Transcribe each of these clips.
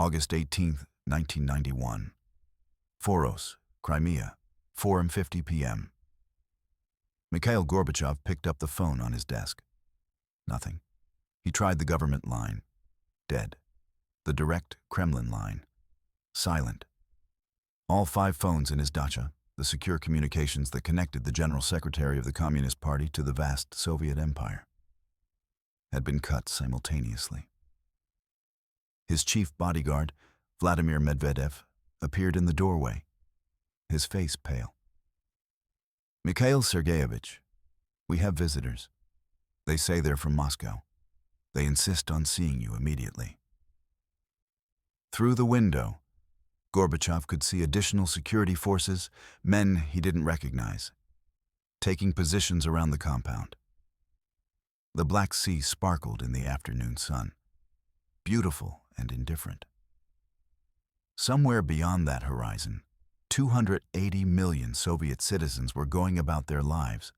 August 18, 1991. Foros, Crimea, 4:50 p.m. Mikhail Gorbachev picked up the phone on his desk. Nothing. He tried the government line. Dead. The direct Kremlin line. Silent. All 5 phones in his dacha, the secure communications that connected the General Secretary of the Communist Party to the vast Soviet Empire, had been cut simultaneously. His chief bodyguard, Vladimir Medvedev, appeared in the doorway, his face pale. "Mikhail Sergeyevich, we have visitors. They say they're from Moscow. They insist on seeing you immediately." Through the window, Gorbachev could see additional security forces, men he didn't recognize, taking positions around the compound. The Black Sea sparkled in the afternoon sun, beautiful and indifferent. Somewhere beyond that horizon, 280 million Soviet citizens were going about their lives,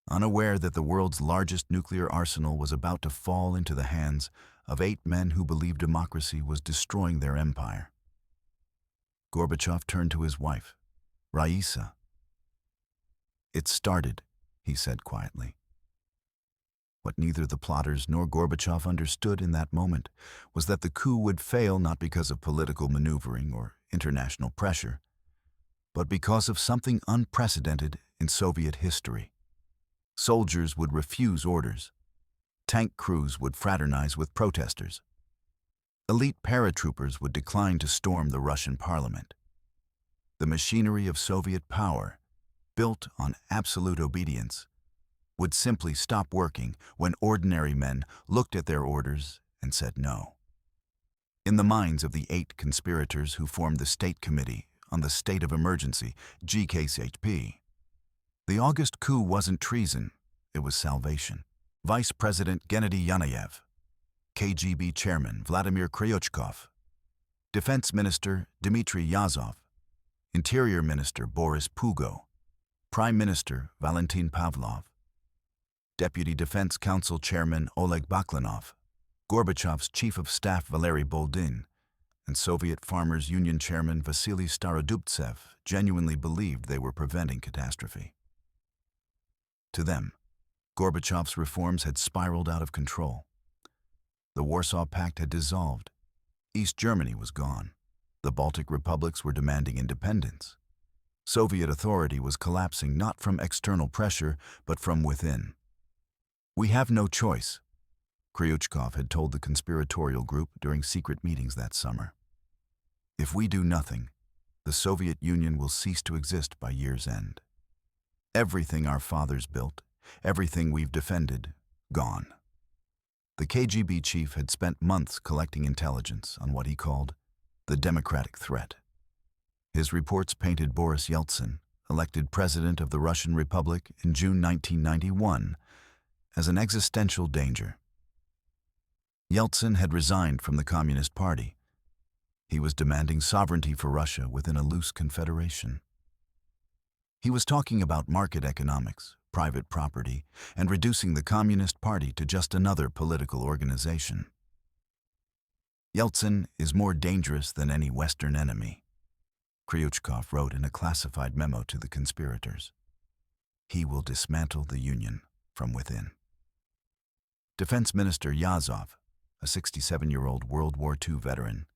unaware that the world's largest nuclear arsenal was about to fall into the hands of 8 men who believed democracy was destroying their empire. Gorbachev turned to his wife, Raisa. "It started," he said quietly. What neither the plotters nor Gorbachev understood in that moment was that the coup would fail not because of political maneuvering or international pressure, but because of something unprecedented in Soviet history. Soldiers would refuse orders. Tank crews would fraternize with protesters. Elite paratroopers would decline to storm the Russian parliament. The machinery of Soviet power, built on absolute obedience, would simply stop working when ordinary men looked at their orders and said no. In the minds of the 8 conspirators who formed the State Committee on the State of Emergency, GKSHP, the August coup wasn't treason, it was salvation. Vice President Gennady Yanayev, KGB Chairman Vladimir Kryuchkov, Defense Minister Dmitry Yazov, Interior Minister Boris Pugo, Prime Minister Valentin Pavlov, Deputy Defense Council Chairman Oleg Baklanov, Gorbachev's Chief of Staff Valery Boldin, and Soviet Farmers Union Chairman Vasily Starodubtsev genuinely believed they were preventing catastrophe. To them, Gorbachev's reforms had spiraled out of control. The Warsaw Pact had dissolved. East Germany was gone. The Baltic republics were demanding independence. Soviet authority was collapsing not from external pressure, but from within. "We have no choice," Kryuchkov had told the conspiratorial group during secret meetings that summer. "If we do nothing, the Soviet Union will cease to exist by year's end. Everything our fathers built, everything we've defended, gone." The KGB chief had spent months collecting intelligence on what he called the democratic threat. His reports painted Boris Yeltsin, elected president of the Russian Republic in June 1991, as an existential danger. Yeltsin had resigned from the Communist Party. He was demanding sovereignty for Russia within a loose confederation. He was talking about market economics, private property, and reducing the Communist Party to just another political organization. "Yeltsin is more dangerous than any Western enemy," Kryuchkov wrote in a classified memo to the conspirators. "He will dismantle the Union from within." Defense Minister Yazov, a 67-year-old World War II veteran,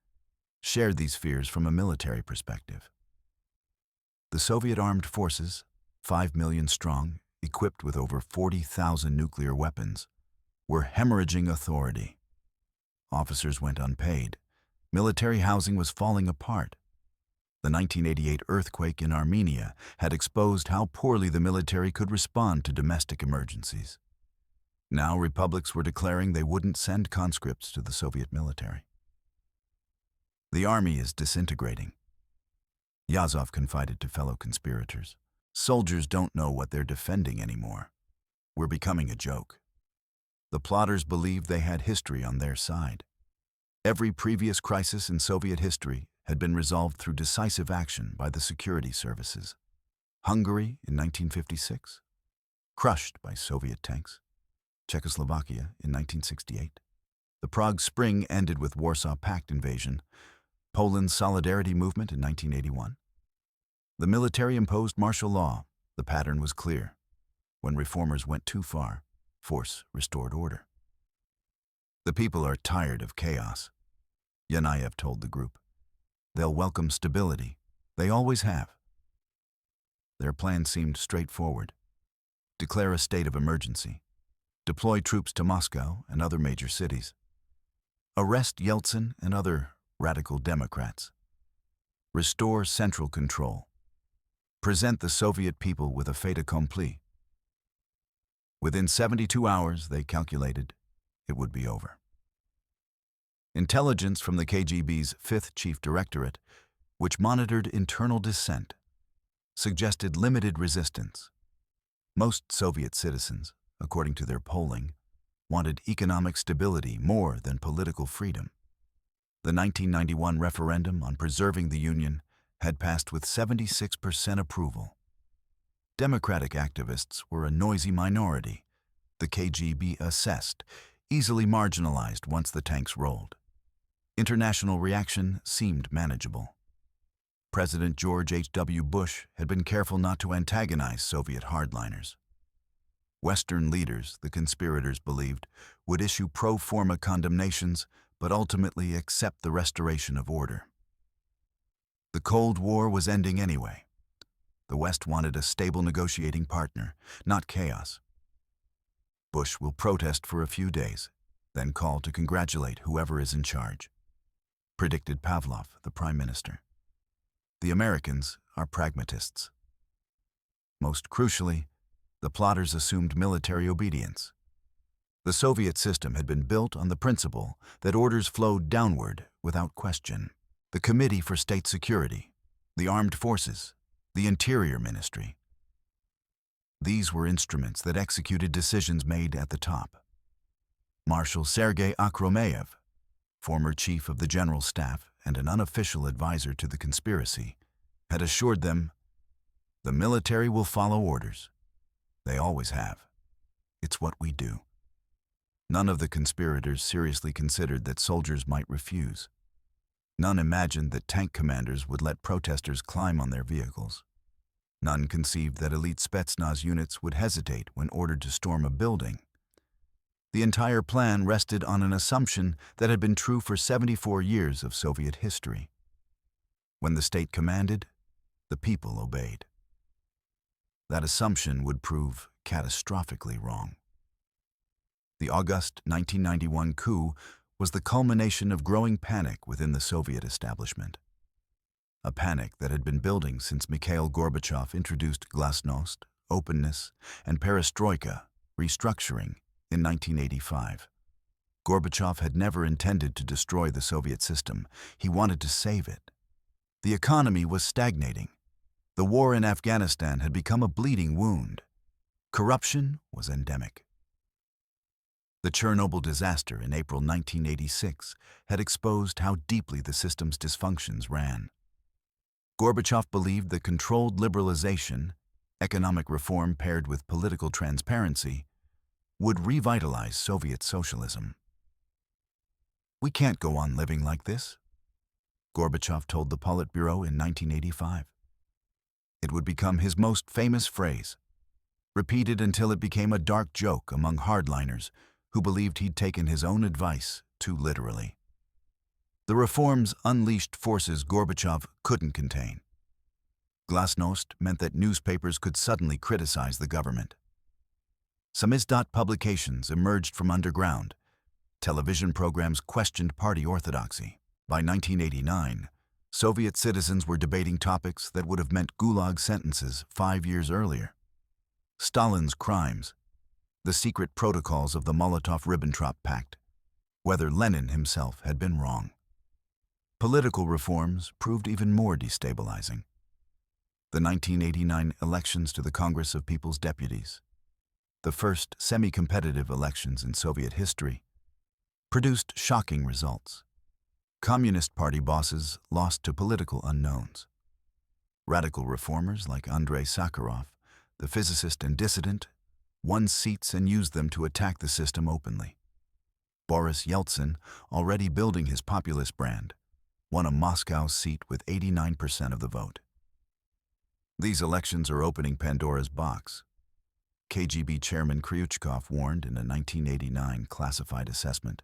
shared these fears from a military perspective. The Soviet armed forces, 5 million strong, equipped with over 40,000 nuclear weapons, were hemorrhaging authority. Officers went unpaid. Military housing was falling apart. The 1988 earthquake in Armenia had exposed how poorly the military could respond to domestic emergencies. Now republics were declaring they wouldn't send conscripts to the Soviet military. "The army is disintegrating," Yazov confided to fellow conspirators. "Soldiers don't know what they're defending anymore. We're becoming a joke." The plotters believed they had history on their side. Every previous crisis in Soviet history had been resolved through decisive action by the security services. Hungary in 1956, crushed by Soviet tanks. Czechoslovakia in 1968, The Prague Spring ended with Warsaw Pact invasion, Poland's Solidarity Movement in 1981. The military imposed martial law. The pattern was clear. When reformers went too far, force restored order. The people are tired of chaos, Yanayev told the group. They'll welcome stability. They always have. Their plan seemed straightforward. Declare a state of emergency. Deploy troops to Moscow and other major cities. Arrest Yeltsin and other radical Democrats. Restore central control. Present the Soviet people with a fait accompli. Within 72 hours, they calculated, it would be over. Intelligence from the KGB's 5th Chief Directorate, which monitored internal dissent, suggested limited resistance. Most Soviet citizens, according to their polling, wanted economic stability more than political freedom. The 1991 referendum on preserving the Union had passed with 76% approval. Democratic activists were a noisy minority, the KGB assessed, easily marginalized once the tanks rolled. International reaction seemed manageable. President George H.W. Bush had been careful not to antagonize Soviet hardliners. Western leaders, the conspirators believed, would issue pro forma condemnations but ultimately accept the restoration of order. The Cold War was ending anyway. The West wanted a stable negotiating partner, not chaos. Bush will protest for a few days, then call to congratulate whoever is in charge, predicted Pavlov, the prime minister. The Americans are pragmatists. Most crucially, the plotters assumed military obedience. The Soviet system had been built on the principle that orders flowed downward without question. The Committee for State Security, the Armed Forces, the Interior Ministry. These were instruments that executed decisions made at the top. Marshal Sergei Akhromeyev, former chief of the General Staff and an unofficial advisor to the conspiracy, had assured them, "The military will follow orders. They always have. It's what we do." None of the conspirators seriously considered that soldiers might refuse. None imagined that tank commanders would let protesters climb on their vehicles. None conceived that elite Spetsnaz units would hesitate when ordered to storm a building. The entire plan rested on an assumption that had been true for 74 years of Soviet history. When the state commanded, the people obeyed. That assumption would prove catastrophically wrong. The August 1991 coup was the culmination of growing panic within the Soviet establishment. A panic that had been building since Mikhail Gorbachev introduced glasnost, openness, and perestroika, restructuring, in 1985. Gorbachev had never intended to destroy the Soviet system. He wanted to save it. The economy was stagnating. The war in Afghanistan had become a bleeding wound. Corruption was endemic. The Chernobyl disaster in April 1986 had exposed how deeply the system's dysfunctions ran. Gorbachev believed that controlled liberalization, economic reform paired with political transparency, would revitalize Soviet socialism. "We can't go on living like this," Gorbachev told the Politburo in 1985. It would become his most famous phrase, repeated until it became a dark joke among hardliners who believed he'd taken his own advice too literally. The reforms unleashed forces Gorbachev couldn't contain. Glasnost meant that newspapers could suddenly criticize the government. Samizdat publications emerged from underground. Television programs questioned party orthodoxy. By 1989, Soviet citizens were debating topics that would have meant Gulag sentences 5 years earlier. Stalin's crimes, the secret protocols of the Molotov-Ribbentrop Pact, whether Lenin himself had been wrong. Political reforms proved even more destabilizing. The 1989 elections to the Congress of People's Deputies, the first semi-competitive elections in Soviet history, produced shocking results. Communist Party bosses lost to political unknowns. Radical reformers like Andrei Sakharov, the physicist and dissident, won seats and used them to attack the system openly. Boris Yeltsin, already building his populist brand, won a Moscow seat with 89% of the vote. These elections are opening Pandora's box. KGB Chairman Kryuchkov warned in a 1989 classified assessment,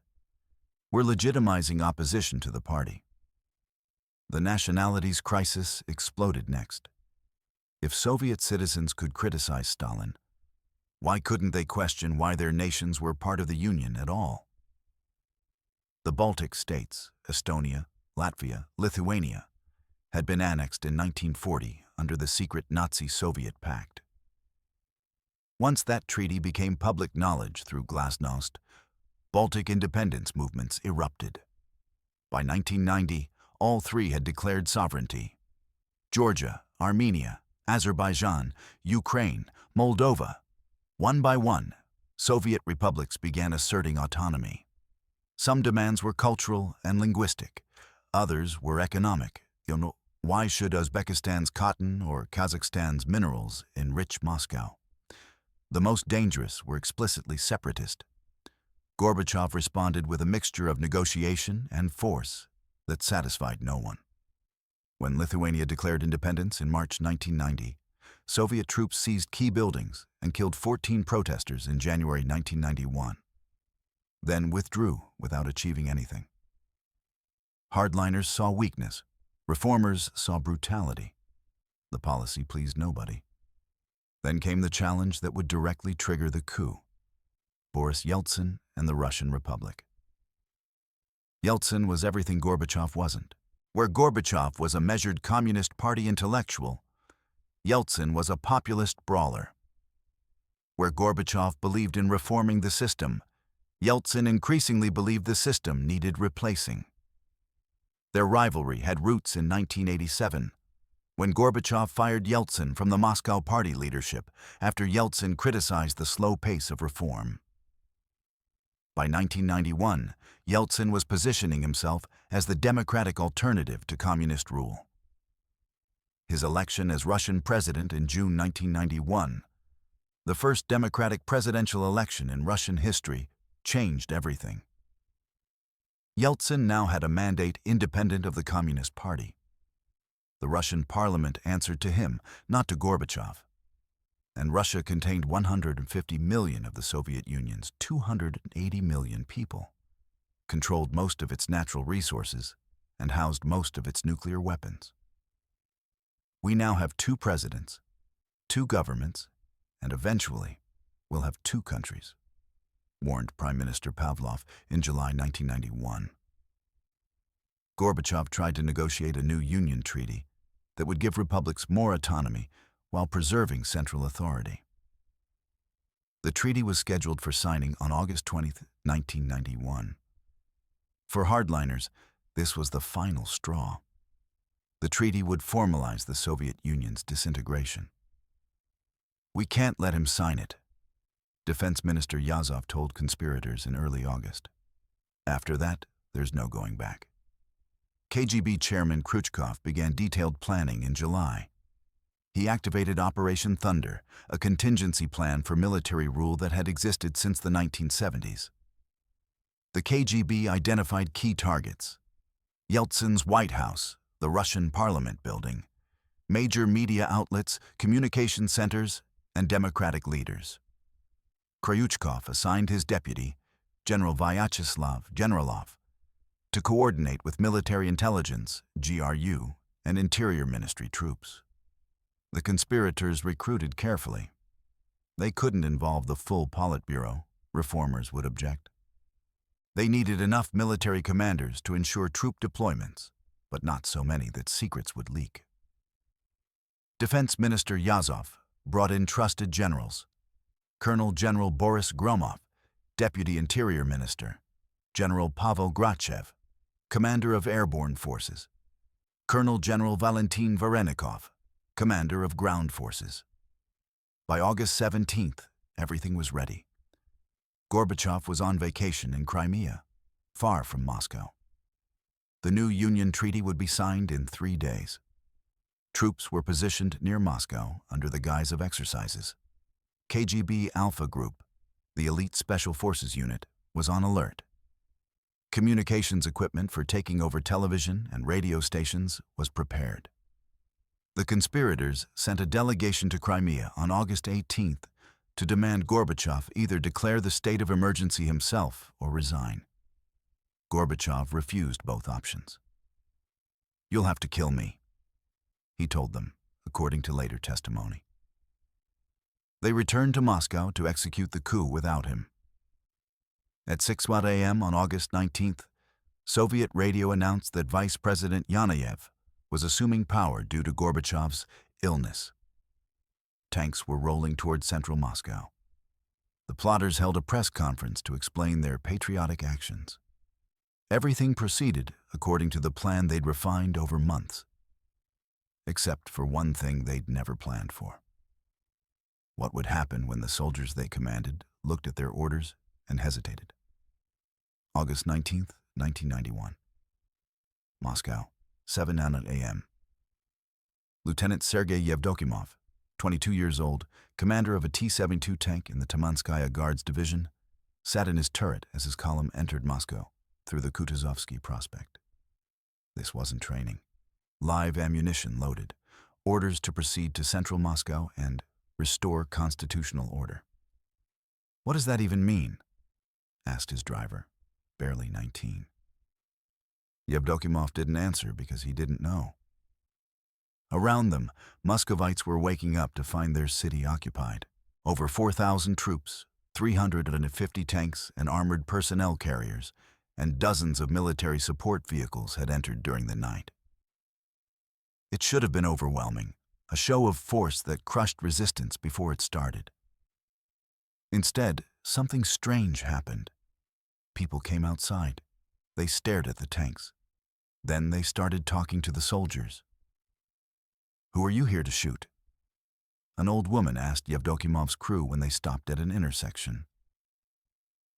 "We're legitimizing opposition to the party." The nationalities crisis exploded next. If Soviet citizens could criticize Stalin, why couldn't they question why their nations were part of the Union at all? The Baltic states, Estonia, Latvia, Lithuania, had been annexed in 1940 under the secret Nazi-Soviet pact. Once that treaty became public knowledge through glasnost, Baltic independence movements erupted. By 1990, all three had declared sovereignty. Georgia, Armenia, Azerbaijan, Ukraine, Moldova. One by one, Soviet republics began asserting autonomy. Some demands were cultural and linguistic, others were economic. Why should Uzbekistan's cotton or Kazakhstan's minerals enrich Moscow? The most dangerous were explicitly separatist. Gorbachev responded with a mixture of negotiation and force that satisfied no one. When Lithuania declared independence in March 1990, Soviet troops seized key buildings and killed 14 protesters in January 1991, then withdrew without achieving anything. Hardliners saw weakness. Reformers saw brutality. The policy pleased nobody. Then came the challenge that would directly trigger the coup: Boris Yeltsin and the Russian Republic. Yeltsin was everything Gorbachev wasn't. Where Gorbachev was a measured Communist Party intellectual, Yeltsin was a populist brawler. Where Gorbachev believed in reforming the system, Yeltsin increasingly believed the system needed replacing. Their rivalry had roots in 1987, when Gorbachev fired Yeltsin from the Moscow party leadership after Yeltsin criticized the slow pace of reform. By 1991, Yeltsin was positioning himself as the democratic alternative to communist rule. His election as Russian president in June 1991, the first democratic presidential election in Russian history, changed everything. Yeltsin now had a mandate independent of the Communist Party. The Russian parliament answered to him, not to Gorbachev. And Russia contained 150 million of the Soviet Union's 280 million people, controlled most of its natural resources, and housed most of its nuclear weapons. We now have two presidents, two governments, and eventually we'll have two countries, warned Prime Minister Pavlov in July 1991. Gorbachev tried to negotiate a new Union treaty that would give republics more autonomy while preserving central authority. The treaty was scheduled for signing on August 20, 1991. For hardliners, this was the final straw. The treaty would formalize the Soviet Union's disintegration. "We can't let him sign it," Defense Minister Yazov told conspirators in early August. "After that, there's no going back." KGB Chairman Kryuchkov began detailed planning in July. He activated Operation Thunder, a contingency plan for military rule that had existed since the 1970s. The KGB identified key targets: Yeltsin's White House, the Russian Parliament building, major media outlets, communication centers, and democratic leaders. Kryuchkov assigned his deputy, General Vyacheslav Generalov, to coordinate with military intelligence, GRU, and Interior Ministry troops. The conspirators recruited carefully. They couldn't involve the full Politburo, reformers would object. They needed enough military commanders to ensure troop deployments, but not so many that secrets would leak. Defense Minister Yazov brought in trusted generals: Colonel General Boris Gromov, Deputy Interior Minister; General Pavel Grachev, Commander of Airborne Forces; Colonel General Valentin Varenikov, Commander of Ground Forces. By August 17th, everything was ready. Gorbachev was on vacation in Crimea, far from Moscow. The new Union Treaty would be signed in 3 days. Troops were positioned near Moscow under the guise of exercises. KGB Alpha Group, the elite Special Forces unit, was on alert. Communications equipment for taking over television and radio stations was prepared. The conspirators sent a delegation to Crimea on August 18th to demand Gorbachev either declare the state of emergency himself or resign. Gorbachev refused both options. "You'll have to kill me," he told them, according to later testimony. They returned to Moscow to execute the coup without him. At 6:00 a.m. on August 19th, Soviet radio announced that Vice President Yanayev was assuming power due to Gorbachev's illness. Tanks were rolling toward central Moscow. The plotters held a press conference to explain their patriotic actions. Everything proceeded according to the plan they'd refined over months, except for one thing they'd never planned for. What would happen when the soldiers they commanded looked at their orders and hesitated? August 19th, 1991. Moscow, 7:00 a.m. Lieutenant Sergei Yevdokimov, 22 years old, commander of a T-72 tank in the Tamanskaya Guards Division, sat in his turret as his column entered Moscow through the Kutuzovsky Prospect. This wasn't training. Live ammunition loaded, orders to proceed to central Moscow and restore constitutional order. "What does that even mean?" asked his driver, barely 19. Yevdokimov didn't answer because he didn't know. Around them, Muscovites were waking up to find their city occupied. Over 4,000 troops, 350 tanks and armored personnel carriers, and dozens of military support vehicles had entered during the night. It should have been overwhelming, a show of force that crushed resistance before it started. Instead, something strange happened. People came outside. They stared at the tanks. Then they started talking to the soldiers. "Who are you here to shoot?" An old woman asked Yevdokimov's crew when they stopped at an intersection.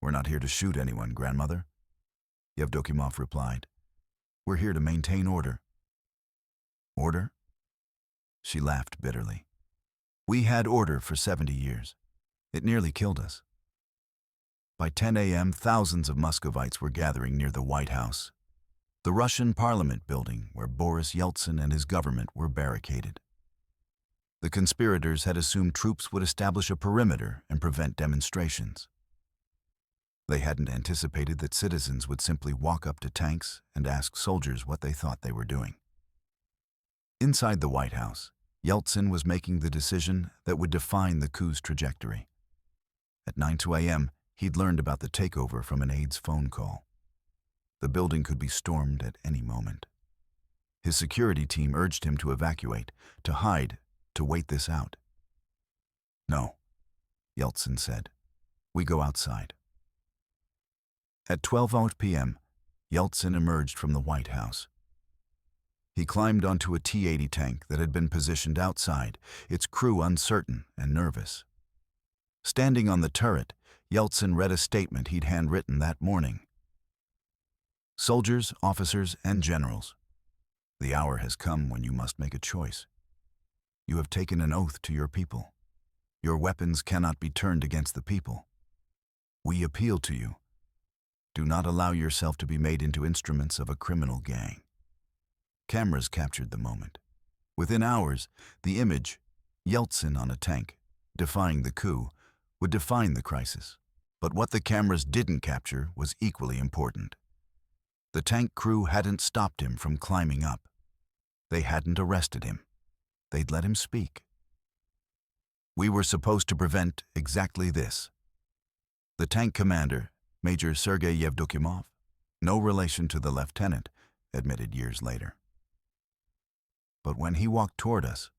"We're not here to shoot anyone, grandmother," Yevdokimov replied. "We're here to maintain order." "Order?" She laughed bitterly. "We had order for 70 years. It nearly killed us." By 10 a.m., thousands of Muscovites were gathering near the White House, the Russian parliament building where Boris Yeltsin and his government were barricaded. The conspirators had assumed troops would establish a perimeter and prevent demonstrations. They hadn't anticipated that citizens would simply walk up to tanks and ask soldiers what they thought they were doing. Inside the White House, Yeltsin was making the decision that would define the coup's trajectory. At 9 a.m., he'd learned about the takeover from an aide's phone call. The building could be stormed at any moment. His security team urged him to evacuate, to hide, to wait this out. "No," Yeltsin said. "We go outside." At 12:00 p.m., Yeltsin emerged from the White House. He climbed onto a T-80 tank that had been positioned outside, its crew uncertain and nervous. Standing on the turret, Yeltsin read a statement he'd handwritten that morning. "Soldiers, officers, and generals, the hour has come when you must make a choice. You have taken an oath to your people. Your weapons cannot be turned against the people. We appeal to you. Do not allow yourself to be made into instruments of a criminal gang." Cameras captured the moment. Within hours, the image, Yeltsin on a tank, defying the coup, would define the crisis. But what the cameras didn't capture was equally important. The tank crew hadn't stopped him from climbing up. They hadn't arrested him. They'd let him speak. "We were supposed to prevent exactly this." The tank commander, Major Sergei Yevdokimov, no relation to the lieutenant, admitted years later. But when he walked toward us,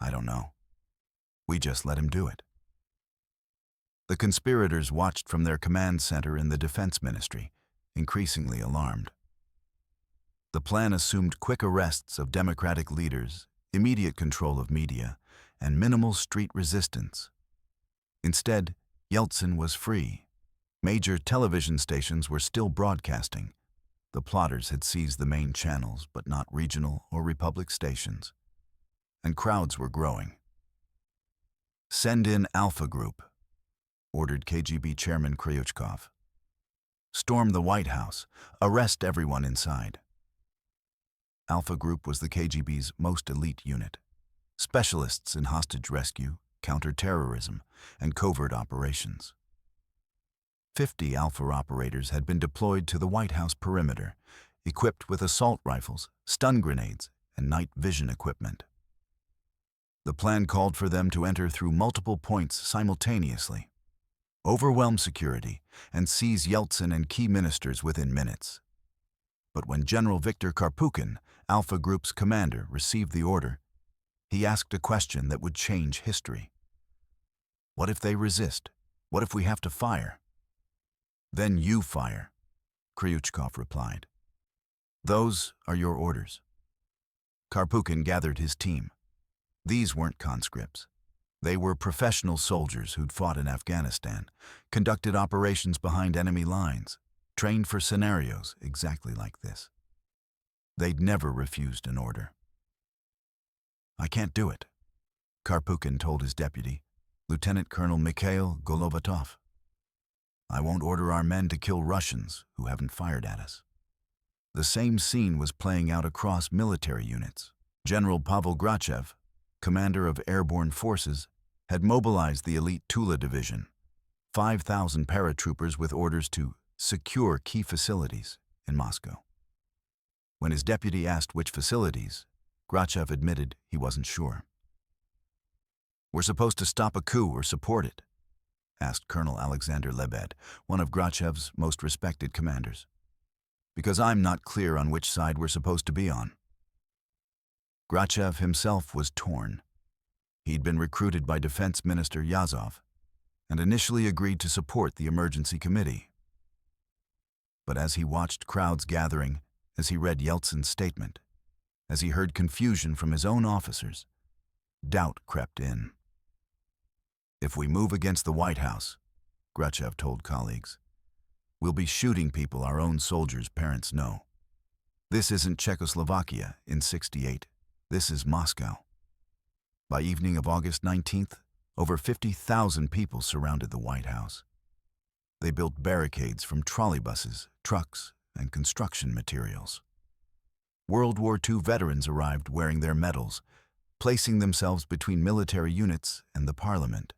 I don't know. We just let him do it. The conspirators watched from their command center in the Defense Ministry, increasingly alarmed. The plan assumed quick arrests of democratic leaders, immediate control of media, and minimal street resistance. Instead, Yeltsin was free. Major television stations were still broadcasting. The plotters had seized the main channels, but not regional or republic stations. And crowds were growing. "Send in Alpha Group," ordered KGB Chairman Kryuchkov. Storm the White House. Arrest everyone inside. Alpha Group was the KGB's most elite unit. Specialists in hostage rescue, counter-terrorism, and covert operations. 50 Alpha operators had been deployed to the White House perimeter, equipped with assault rifles, stun grenades, and night vision equipment. The plan called for them to enter through multiple points simultaneously, overwhelm security, and seize Yeltsin and key ministers within minutes. But when General Viktor Karpukin, Alpha Group's commander, received the order, he asked a question that would change history. What if they resist? What if we have to fire? Then you fire, Kryuchkov replied. Those are your orders. Karpukin gathered his team. These weren't conscripts. They were professional soldiers who'd fought in Afghanistan, conducted operations behind enemy lines, trained for scenarios exactly like this. They'd never refused an order. I can't do it, Karpukin told his deputy, Lieutenant Colonel Mikhail Golovatov. I won't order our men to kill Russians who haven't fired at us. The same scene was playing out across military units. General Pavel Gorbachev, commander of airborne forces, had mobilized the elite Tula division, 5,000 paratroopers with orders to secure key facilities in Moscow. When his deputy asked which facilities, Gorbachev admitted he wasn't sure. We're supposed to stop a coup or support it, asked Colonel Alexander Lebed, one of Gorachev's most respected commanders. Because I'm not clear on which side we're supposed to be on. Gorbachev himself was torn. He'd been recruited by Defense Minister Yazov and initially agreed to support the emergency committee. But as he watched crowds gathering, as he read Yeltsin's statement, as he heard confusion from his own officers, doubt crept in. If we move against the White House, Gorbachev told colleagues, we'll be shooting people our own soldiers' parents know. This isn't Czechoslovakia in '68. This is Moscow. By evening of August 19th, over 50,000 people surrounded the White House. They built barricades from trolleybuses, trucks, and construction materials. World War II veterans arrived wearing their medals, placing themselves between military units and the parliament.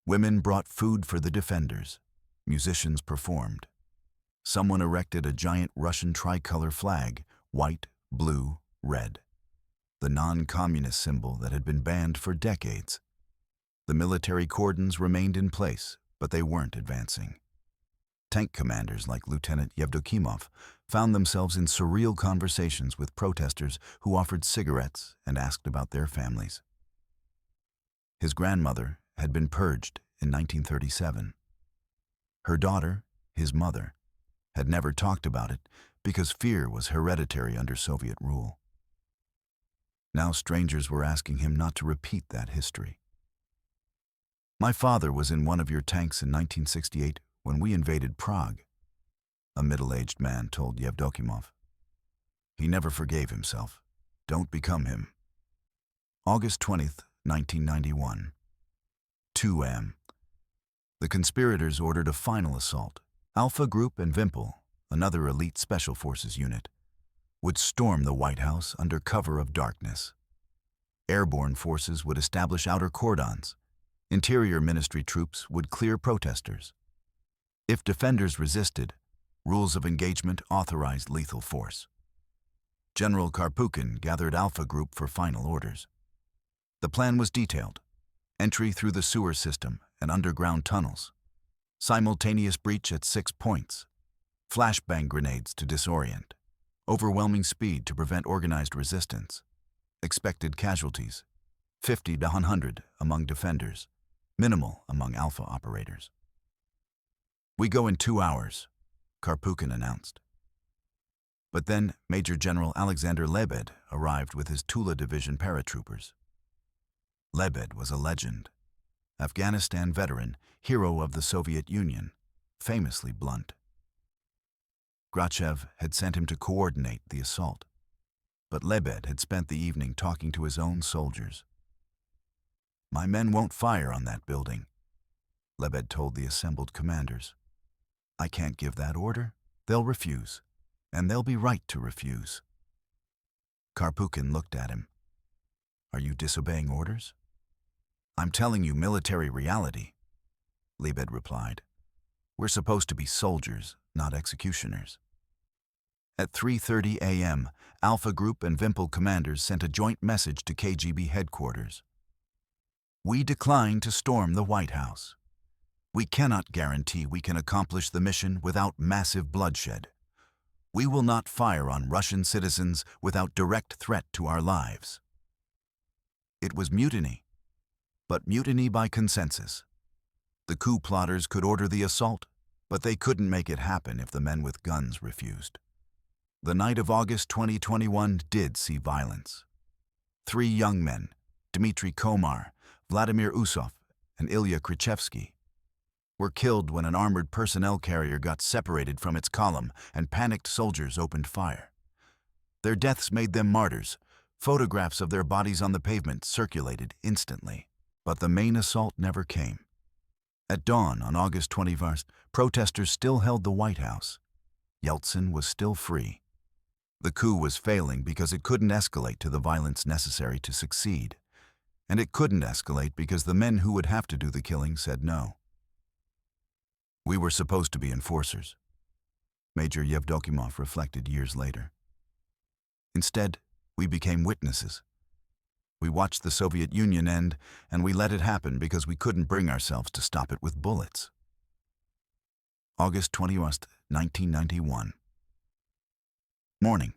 Women brought food for the defenders. Musicians performed. Someone erected a giant Russian tricolor flag, white, blue, red, the non-communist symbol that had been banned for decades. The military cordons remained in place, but they weren't advancing. Tank commanders like Lieutenant Yevdokimov found themselves in surreal conversations with protesters who offered cigarettes and asked about their families. His grandmother had been purged in 1937. Her daughter, his mother, had never talked about it because fear was hereditary under Soviet rule. Now strangers were asking him not to repeat that history. My father was in one of your tanks in 1968 when we invaded Prague, a middle-aged man told Yevdokimov. He never forgave himself. Don't become him. August 20th, 1991. 2 a.m. The conspirators ordered a final assault. Alpha Group and Wimpel, another elite special forces unit, would storm the White House under cover of darkness. Airborne forces would establish outer cordons. Interior Ministry troops would clear protesters. If defenders resisted, rules of engagement authorized lethal force. General Karpukin gathered Alpha Group for final orders. The plan was detailed: entry through the sewer system and underground tunnels, simultaneous breach at 6 points, flashbang grenades to disorient, overwhelming speed to prevent organized resistance, expected casualties, 50 to 100 among defenders, minimal among Alpha operators. We go in 2 hours, Karpukin announced. But then Major General Alexander Lebed arrived with his Tula Division paratroopers. Lebed was a legend, Afghanistan veteran, hero of the Soviet Union, famously blunt. Gorbachev had sent him to coordinate the assault, but Lebed had spent the evening talking to his own soldiers. My men won't fire on that building, Lebed told the assembled commanders. I can't give that order. They'll refuse, and they'll be right to refuse. Karpukin looked at him. Are you disobeying orders? I'm telling you military reality, Lebed replied. We're supposed to be soldiers, not executioners. At 3:30 a.m., Alpha Group and Wimpel commanders sent a joint message to KGB headquarters. We decline to storm the White House. We cannot guarantee we can accomplish the mission without massive bloodshed. We will not fire on Russian citizens without direct threat to our lives. It was mutiny, but mutiny by consensus. The coup plotters could order the assault, but they couldn't make it happen if the men with guns refused. The night of August 2021 did see violence. 3 young men, Dmitry Komar, Vladimir Usov, and Ilya Krichevsky, were killed when an armored personnel carrier got separated from its column and panicked soldiers opened fire. Their deaths made them martyrs. Photographs of their bodies on the pavement circulated instantly. But the main assault never came. At dawn on August 21st, protesters still held the White House. Yeltsin was still free. The coup was failing because it couldn't escalate to the violence necessary to succeed. And it couldn't escalate because the men who would have to do the killing said no. We were supposed to be enforcers, Major Yevdokimov reflected years later. Instead, we became witnesses. We watched the Soviet Union end, and we let it happen because we couldn't bring ourselves to stop it with bullets. August 21st, 1991. Morning.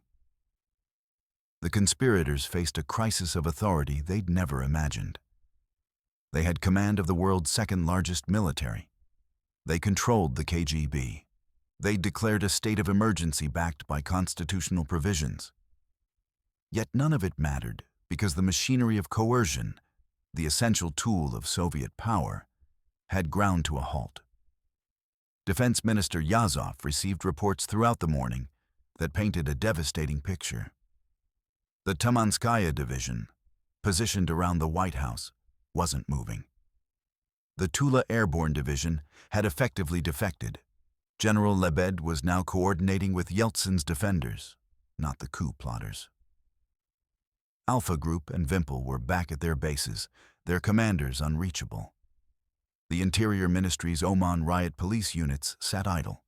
The conspirators faced a crisis of authority they'd never imagined. They had command of the world's second-largest military. They controlled the KGB. They declared a state of emergency backed by constitutional provisions. Yet none of it mattered because the machinery of coercion, the essential tool of Soviet power, had ground to a halt. Defense Minister Yazov received reports throughout the morning that painted a devastating picture. The Tamanskaya division, positioned around the White House, wasn't moving. The Tula Airborne Division had effectively defected. General Lebed was now coordinating with Yeltsin's defenders, not the coup plotters. Alpha Group and Wimpel were back at their bases, their commanders unreachable. The Interior Ministry's Oman riot police units sat idle,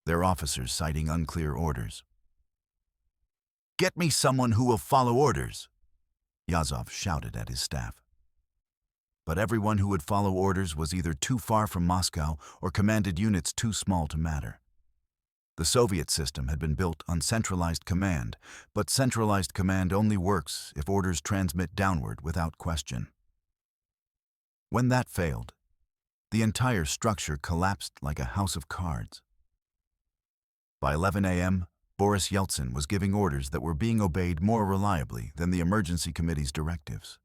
their officers citing unclear orders. "Get me someone who will follow orders," Yazov shouted at his staff. But everyone who would follow orders was either too far from Moscow or commanded units too small to matter. The Soviet system had been built on centralized command, but centralized command only works if orders transmit downward without question. When that failed, the entire structure collapsed like a house of cards. By 11 a.m., Boris Yeltsin was giving orders that were being obeyed more reliably than the emergency committee's directives.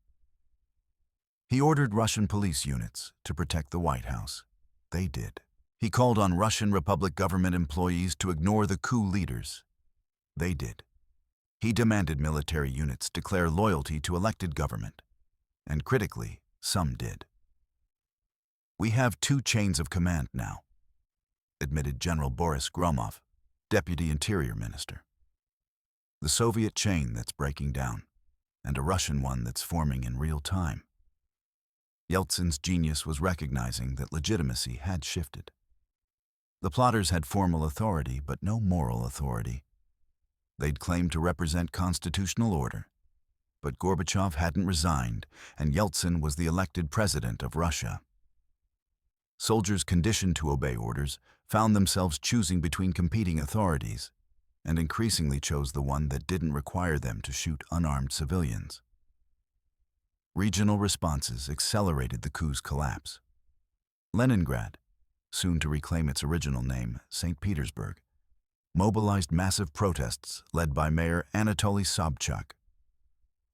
He ordered Russian police units to protect the White House. They did. He called on Russian Republic government employees to ignore the coup leaders. They did. He demanded military units declare loyalty to elected government. And critically, some did. "We have 2 chains of command now," admitted General Boris Gromov, Deputy Interior Minister. "The Soviet chain that's breaking down, and a Russian one that's forming in real time." Yeltsin's genius was recognizing that legitimacy had shifted. The plotters had formal authority, but no moral authority. They'd claimed to represent constitutional order, but Gorbachev hadn't resigned, and Yeltsin was the elected president of Russia. Soldiers conditioned to obey orders found themselves choosing between competing authorities, and increasingly chose the one that didn't require them to shoot unarmed civilians. Regional responses accelerated the coup's collapse. Leningrad, soon to reclaim its original name, St. Petersburg, mobilized massive protests led by Mayor Anatoly Sobchak.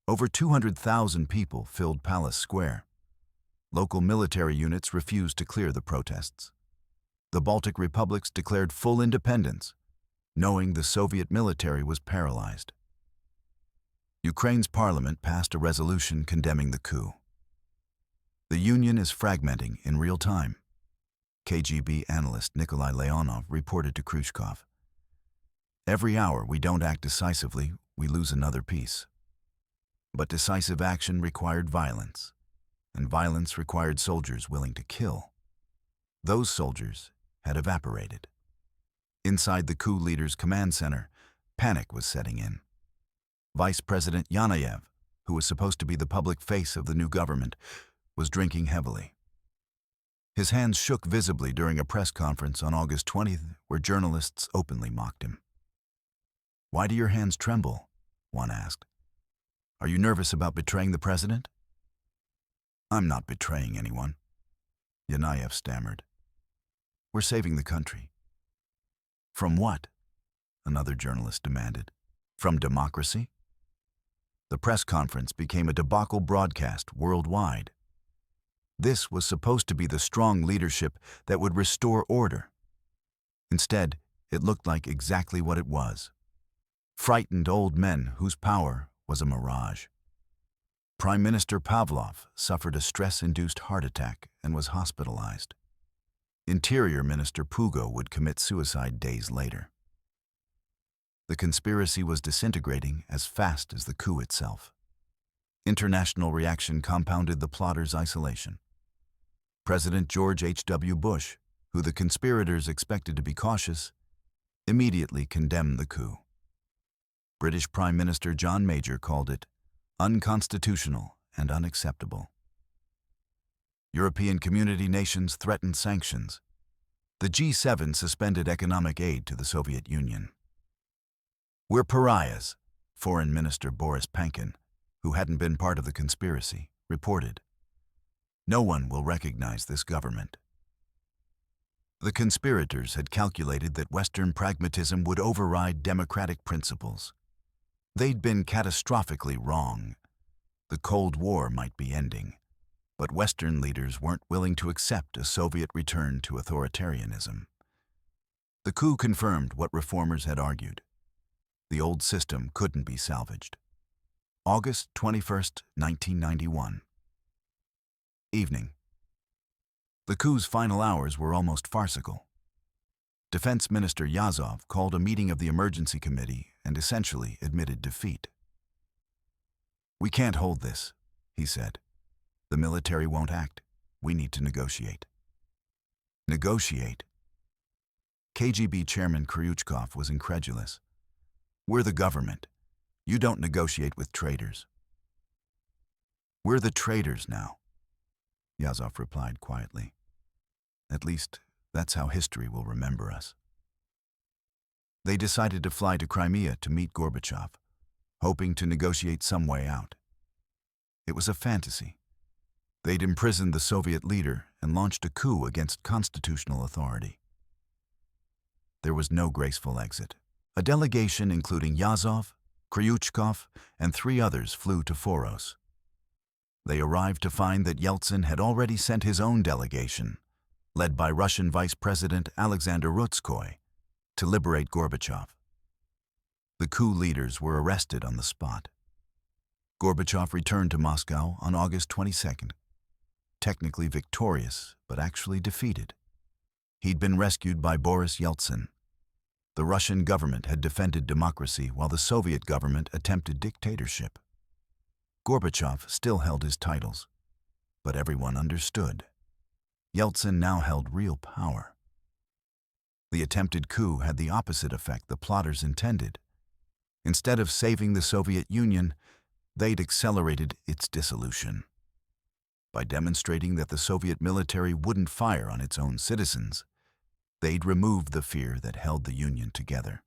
Over 200,000 people filled Palace Square. Local military units refused to clear the protests. The Baltic republics declared full independence, knowing the Soviet military was paralyzed. Ukraine's parliament passed a resolution condemning the coup. The Union is fragmenting in real time. KGB analyst Nikolai Leonov reported to Khrushchev. Every hour we don't act decisively, we lose another piece. But decisive action required violence, and violence required soldiers willing to kill. Those soldiers had evaporated. Inside the coup leader's command center, panic was setting in. Vice President Yanayev, who was supposed to be the public face of the new government, was drinking heavily. His hands shook visibly during a press conference on August 20th, where journalists openly mocked him. "Why do your hands tremble?" one asked. "Are you nervous about betraying the president?" "I'm not betraying anyone," Yanayev stammered. "We're saving the country." "From what?" another journalist demanded. "From democracy?" The press conference became a debacle broadcast worldwide. This was supposed to be the strong leadership that would restore order. Instead, it looked like exactly what it was: frightened old men whose power was a mirage. Prime Minister Pavlov suffered a stress-induced heart attack and was hospitalized. Interior Minister Pugo would commit suicide days later. The conspiracy was disintegrating as fast as the coup itself. International reaction compounded the plotters' isolation. President George H.W. Bush, who the conspirators expected to be cautious, immediately condemned the coup. British Prime Minister John Major called it unconstitutional and unacceptable. European community nations threatened sanctions. The G7 suspended economic aid to the Soviet Union. "We're pariahs," Foreign Minister Boris Pankin, who hadn't been part of the conspiracy, reported. "No one will recognize this government." The conspirators had calculated that Western pragmatism would override democratic principles. They'd been catastrophically wrong. The Cold War might be ending, but Western leaders weren't willing to accept a Soviet return to authoritarianism. The coup confirmed what reformers had argued: the old system couldn't be salvaged. August 21st, 1991. Evening. The coup's final hours were almost farcical. Defense Minister Yazov called a meeting of the emergency committee and essentially admitted defeat. "We can't hold this," he said. "The military won't act. We need to negotiate." Negotiate? KGB Chairman Khrushchev was incredulous. "We're the government. You don't negotiate with traitors." "We're the traitors now," Yazov replied quietly. "At least, that's how history will remember us." They decided to fly to Crimea to meet Gorbachev, hoping to negotiate some way out. It was a fantasy. They'd imprisoned the Soviet leader and launched a coup against constitutional authority. There was no graceful exit. A delegation including Yazov, Khrushchev, and 3 others flew to Foros. They arrived to find that Yeltsin had already sent his own delegation, led by Russian Vice President Alexander Rutskoy, to liberate Gorbachev. The coup leaders were arrested on the spot. Gorbachev returned to Moscow on August 22nd, technically victorious, but actually defeated. He'd been rescued by Boris Yeltsin. The Russian government had defended democracy while the Soviet government attempted dictatorship. Gorbachev still held his titles, but everyone understood. Yeltsin now held real power. The attempted coup had the opposite effect the plotters intended. Instead of saving the Soviet Union, they'd accelerated its dissolution. By demonstrating that the Soviet military wouldn't fire on its own citizens, they'd removed the fear that held the Union together.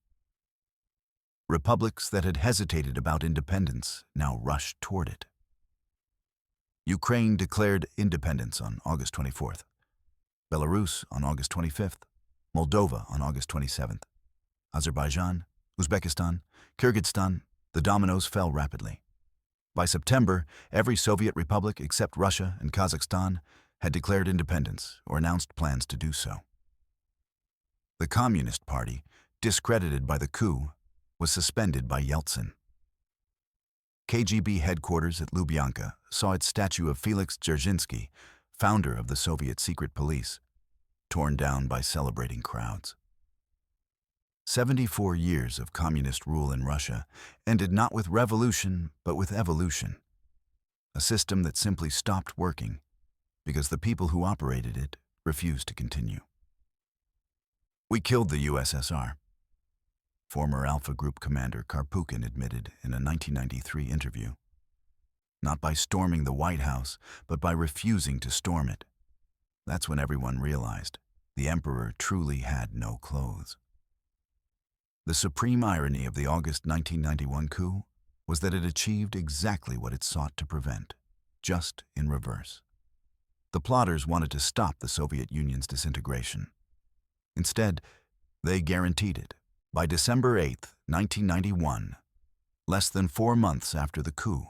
Republics that had hesitated about independence now rushed toward it. Ukraine declared independence on August 24th, Belarus on August 25th, Moldova on August 27th, Azerbaijan, Uzbekistan, Kyrgyzstan, the dominoes fell rapidly. By September, every Soviet republic except Russia and Kazakhstan had declared independence or announced plans to do so. The Communist Party, discredited by the coup, was suspended by Yeltsin. KGB headquarters at Lubyanka saw its statue of Felix Dzerzhinsky, founder of the Soviet secret police, torn down by celebrating crowds. 74 years of communist rule in Russia ended not with revolution, but with evolution. A system that simply stopped working because the people who operated it refused to continue. We killed the USSR. Former Alpha Group commander Karpukin admitted in a 1993 interview. Not by storming the White House, but by refusing to storm it. That's when everyone realized the emperor truly had no clothes. The supreme irony of the August 1991 coup was that it achieved exactly what it sought to prevent, just in reverse. The plotters wanted to stop the Soviet Union's disintegration. Instead, they guaranteed it. By December 8, 1991, less than 4 months after the coup,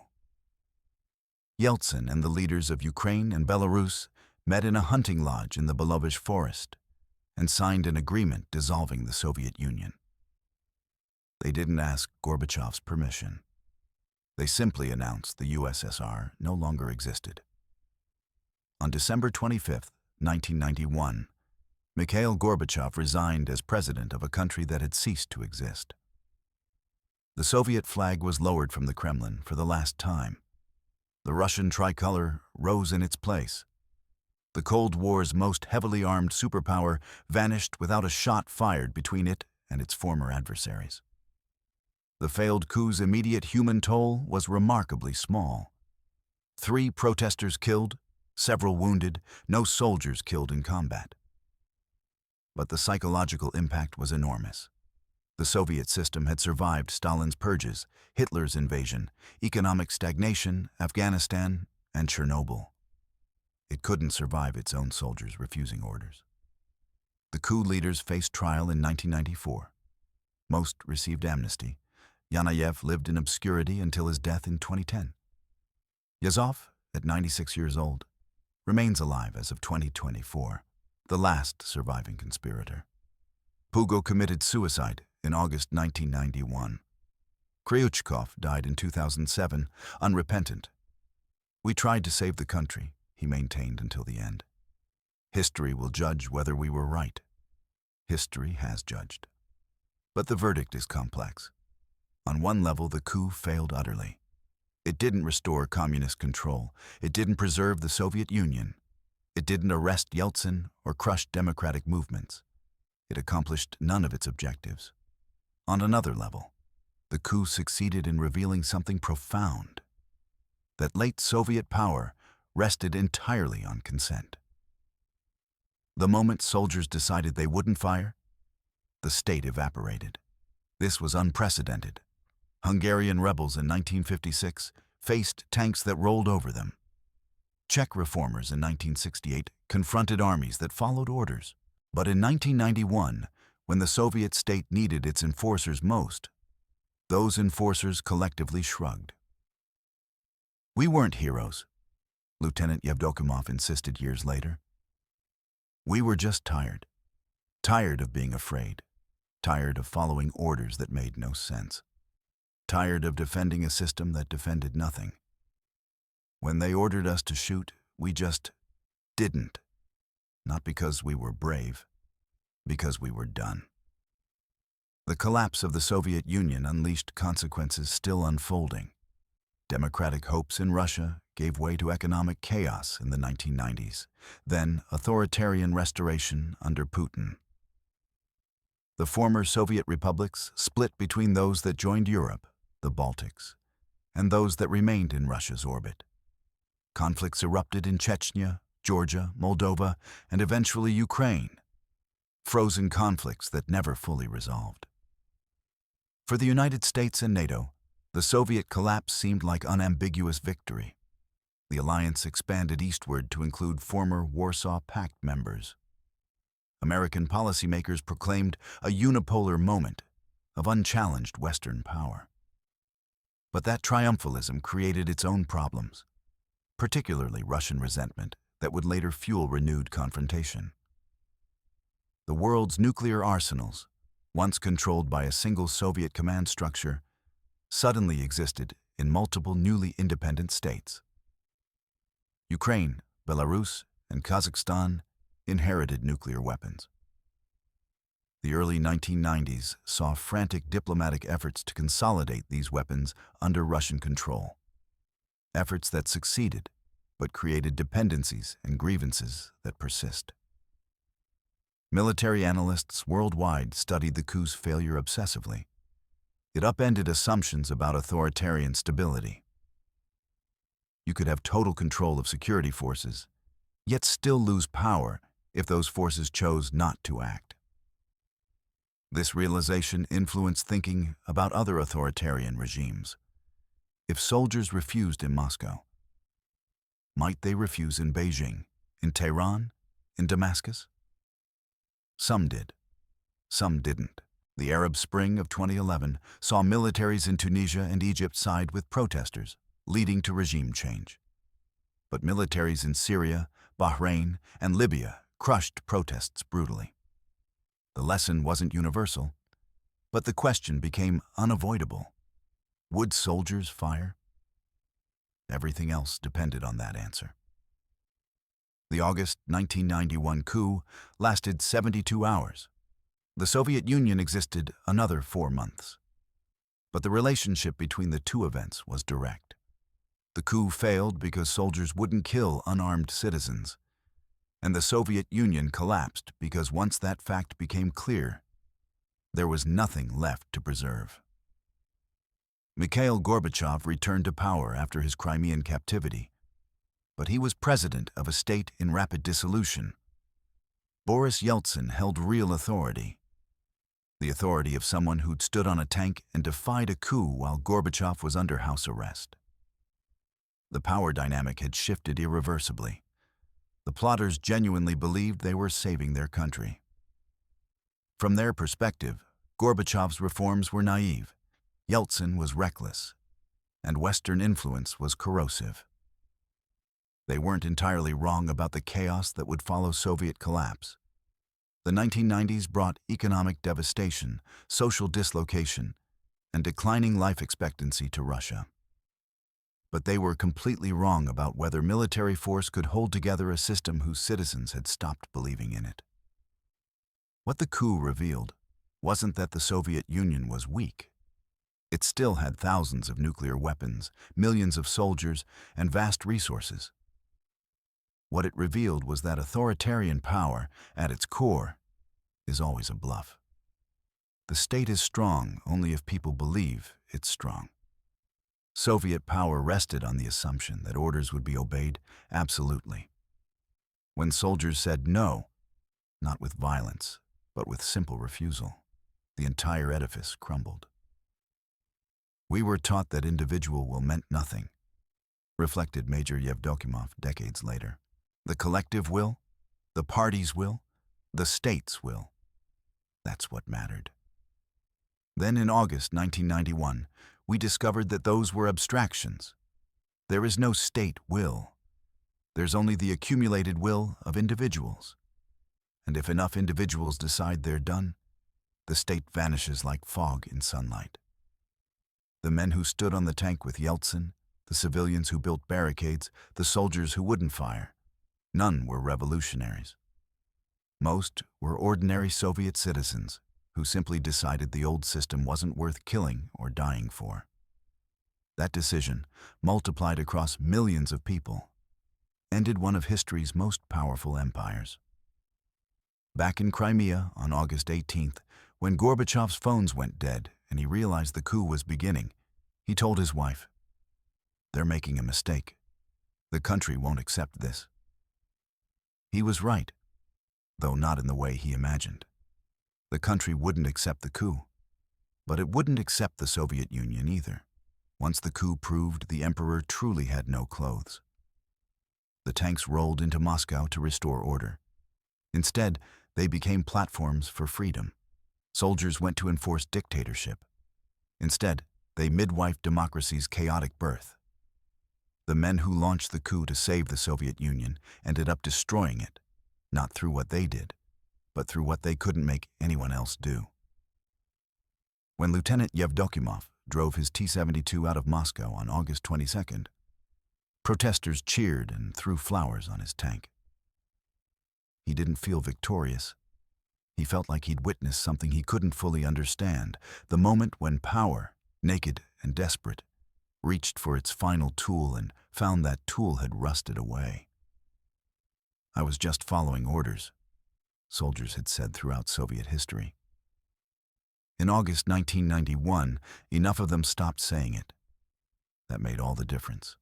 Yeltsin and the leaders of Ukraine and Belarus met in a hunting lodge in the Belovezh forest and signed an agreement dissolving the Soviet Union. They didn't ask Gorbachev's permission. They simply announced the USSR no longer existed. On December 25, 1991, Mikhail Gorbachev resigned as president of a country that had ceased to exist. The Soviet flag was lowered from the Kremlin for the last time. The Russian tricolor rose in its place. The Cold War's most heavily armed superpower vanished without a shot fired between it and its former adversaries. The failed coup's immediate human toll was remarkably small. 3 protesters killed, several wounded, no soldiers killed in combat. But the psychological impact was enormous. The Soviet system had survived Stalin's purges, Hitler's invasion, economic stagnation, Afghanistan, and Chernobyl. It couldn't survive its own soldiers refusing orders. The coup leaders faced trial in 1994. Most received amnesty. Yanayev lived in obscurity until his death in 2010. Yazov, at 96 years old, remains alive as of 2024, the last surviving conspirator. Pugo committed suicide in August 1991. Kryuchkov died in 2007, unrepentant. We tried to save the country, he maintained until the end. History will judge whether we were right. History has judged. But the verdict is complex. On one level, the coup failed utterly. It didn't restore communist control. It didn't preserve the Soviet Union. It didn't arrest Yeltsin or crush democratic movements. It accomplished none of its objectives. On another level, the coup succeeded in revealing something profound, that late Soviet power rested entirely on consent. The moment soldiers decided they wouldn't fire, the state evaporated. This was unprecedented. Hungarian rebels in 1956 faced tanks that rolled over them. Czech reformers in 1968 confronted armies that followed orders. But in 1991, when the Soviet state needed its enforcers most, those enforcers collectively shrugged. We weren't heroes, Lieutenant Yevdokimov insisted years later. We were just tired. Tired of being afraid. Tired of following orders that made no sense. Tired of defending a system that defended nothing. When they ordered us to shoot, we just didn't. Not because we were brave, because we were done. The collapse of the Soviet Union unleashed consequences still unfolding. Democratic hopes in Russia gave way to economic chaos in the 1990s, then authoritarian restoration under Putin. The former Soviet republics split between those that joined Europe, the Baltics, and those that remained in Russia's orbit. Conflicts erupted in Chechnya, Georgia, Moldova, and eventually Ukraine. Frozen conflicts that never fully resolved. For the United States and NATO, the Soviet collapse seemed like unambiguous victory. The alliance expanded eastward to include former Warsaw Pact members. American policymakers proclaimed a unipolar moment of unchallenged Western power. But that triumphalism created its own problems, particularly Russian resentment that would later fuel renewed confrontation. The world's nuclear arsenals, once controlled by a single Soviet command structure, suddenly existed in multiple newly independent states. Ukraine, Belarus, and Kazakhstan inherited nuclear weapons. The early 1990s saw frantic diplomatic efforts to consolidate these weapons under Russian control. Efforts that succeeded, but created dependencies and grievances that persist. Military analysts worldwide studied the coup's failure obsessively. It upended assumptions about authoritarian stability. You could have total control of security forces, yet still lose power if those forces chose not to act. This realization influenced thinking about other authoritarian regimes. If soldiers refused in Moscow, might they refuse in Beijing, in Tehran, in Damascus? Some did. Some didn't. The Arab Spring of 2011 saw militaries in Tunisia and Egypt side with protesters, leading to regime change. But militaries in Syria, Bahrain, and Libya crushed protests brutally. The lesson wasn't universal, but the question became unavoidable. Would soldiers fire? Everything else depended on that answer. The August 1991 coup lasted 72 hours. The Soviet Union existed another 4 months. But the relationship between the two events was direct. The coup failed because soldiers wouldn't kill unarmed citizens, and the Soviet Union collapsed because once that fact became clear, there was nothing left to preserve. Mikhail Gorbachev returned to power after his Crimean captivity, but he was president of a state in rapid dissolution. Boris Yeltsin held real authority, the authority of someone who'd stood on a tank and defied a coup while Gorbachev was under house arrest. The power dynamic had shifted irreversibly. The plotters genuinely believed they were saving their country. From their perspective, Gorbachev's reforms were naive, Yeltsin was reckless, and Western influence was corrosive. They weren't entirely wrong about the chaos that would follow Soviet collapse. The 1990s brought economic devastation, social dislocation, and declining life expectancy to Russia. But they were completely wrong about whether military force could hold together a system whose citizens had stopped believing in it. What the coup revealed wasn't that the Soviet Union was weak. It still had thousands of nuclear weapons, millions of soldiers, and vast resources. What it revealed was that authoritarian power, at its core, is always a bluff. The state is strong only if people believe it's strong. Soviet power rested on the assumption that orders would be obeyed absolutely. When soldiers said no, not with violence, but with simple refusal, the entire edifice crumbled. We were taught that individual will meant nothing, reflected Major Yevdokimov decades later. The collective will, the party's will, the state's will. That's what mattered. Then in August 1991, we discovered that those were abstractions. There is no state will. There's only the accumulated will of individuals. And if enough individuals decide they're done, the state vanishes like fog in sunlight. The men who stood on the tank with Yeltsin, the civilians who built barricades, the soldiers who wouldn't fire, none were revolutionaries. Most were ordinary Soviet citizens who simply decided the old system wasn't worth killing or dying for. That decision, multiplied across millions of people, ended one of history's most powerful empires. Back in Crimea on August 18th, when Gorbachev's phones went dead and he realized the coup was beginning, he told his wife, "They're making a mistake. The country won't accept this." He was right, though not in the way he imagined. The country wouldn't accept the coup, but it wouldn't accept the Soviet Union either, once the coup proved the emperor truly had no clothes. The tanks rolled into Moscow to restore order. Instead, they became platforms for freedom. Soldiers went to enforce dictatorship. Instead, they midwifed democracy's chaotic birth. The men who launched the coup to save the Soviet Union ended up destroying it, not through what they did, but through what they couldn't make anyone else do. When Lieutenant Yevdokimov drove his T-72 out of Moscow on August 22nd, protesters cheered and threw flowers on his tank. He didn't feel victorious. He felt like he'd witnessed something he couldn't fully understand, the moment when power, naked and desperate, reached for its final tool and found that tool had rusted away. "I was just following orders," soldiers had said throughout Soviet history. In August 1991, enough of them stopped saying it. That made all the difference.